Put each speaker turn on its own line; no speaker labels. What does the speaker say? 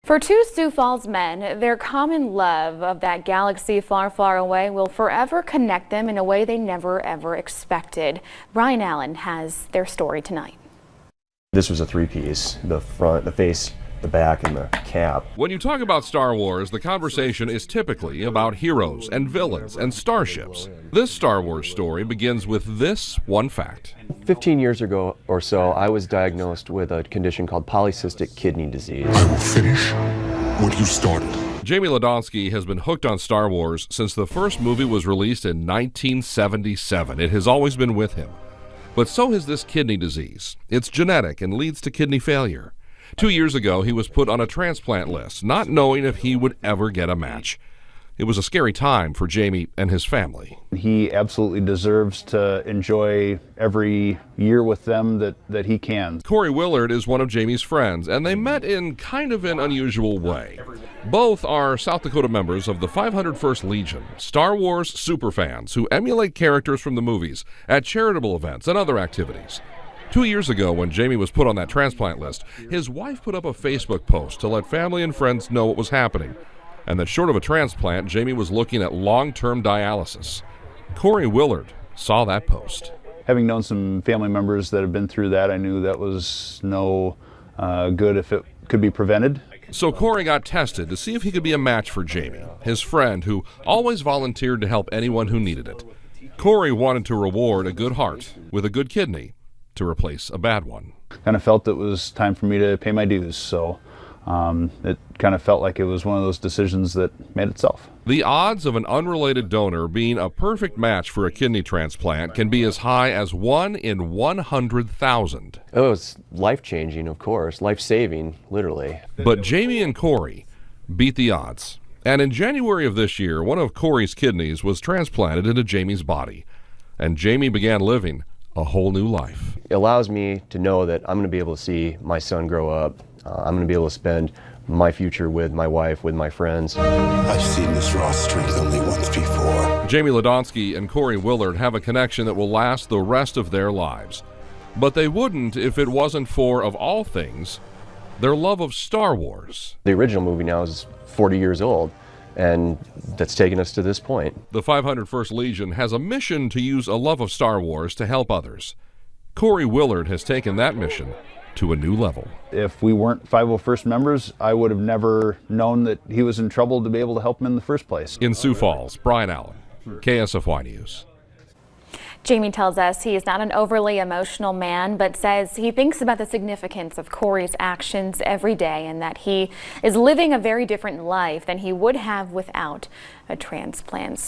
For two Sioux Falls men, their common love of that galaxy far, far away will forever connect them in a way they never, ever expected. Brian Allen has their story tonight.
This was a three-piece: the front, the face, the back, and the cap.
When you talk about Star Wars, the conversation is typically about heroes and villains and starships. This Star Wars story begins with this one fact.
15 years ago or so, I was diagnosed with a condition called polycystic kidney disease.
I will finish what you started.
Jamie Ladonsky has been hooked on Star Wars since the first movie was released in 1977. It has always been with him. But so has this kidney disease. It's genetic and leads to kidney failure. 2 years ago, he was put on a transplant list, not knowing if he would ever get a match. It was a scary time for Jamie and his family.
He absolutely deserves to enjoy every year with them that he can.
Corey Willard is one of Jamie's friends, and they met in kind of an unusual way. Both are South Dakota members of the 501st Legion, Star Wars superfans who emulate characters from the movies at charitable events and other activities. 2 years ago, when Jamie was put on that transplant list, his wife put up a Facebook post to let family and friends know what was happening, and that short of a transplant, Jamie was looking at long-term dialysis. Corey Willard saw that post.
Having known some family members that have been through that, I knew that was no good if it could be prevented.
So Corey got tested to see if he could be a match for Jamie, his friend who always volunteered to help anyone who needed it. Corey wanted to reward a good heart with a good kidney to replace a bad one.
Kind of felt it was time for me to pay my dues, so it kind of felt like it was one of those decisions that made itself.
The odds of an unrelated donor being a perfect match for a kidney transplant can be as high as 1 in 100,000.
Oh, it's life-changing, of course, life-saving, literally.
But Jamie and Corey beat the odds. And in January of this year, one of Corey's kidneys was transplanted into Jamie's body. And Jamie began living a whole new life.
It allows me to know that I'm going to be able to see my son grow up. I'm going to be able to spend my future with my wife, with my friends.
I've seen this raw strength only once before.
Jamie Ladonsky and Corey Willard have a connection that will last the rest of their lives. But they wouldn't if it wasn't for, of all things, their love of Star Wars.
The original movie now is 40 years old, and that's taken us to this point.
The 501st Legion has a mission to use a love of Star Wars to help others. Corey Willard has taken that mission to a new level.
If we weren't 501st members, I would have never known that he was in trouble to be able to help him in the first place.
In Sioux Falls, Brian Allen, KSFY News.
Jamie tells us he is not an overly emotional man, but says he thinks about the significance of Corey's actions every day and that he is living a very different life than he would have without a transplant.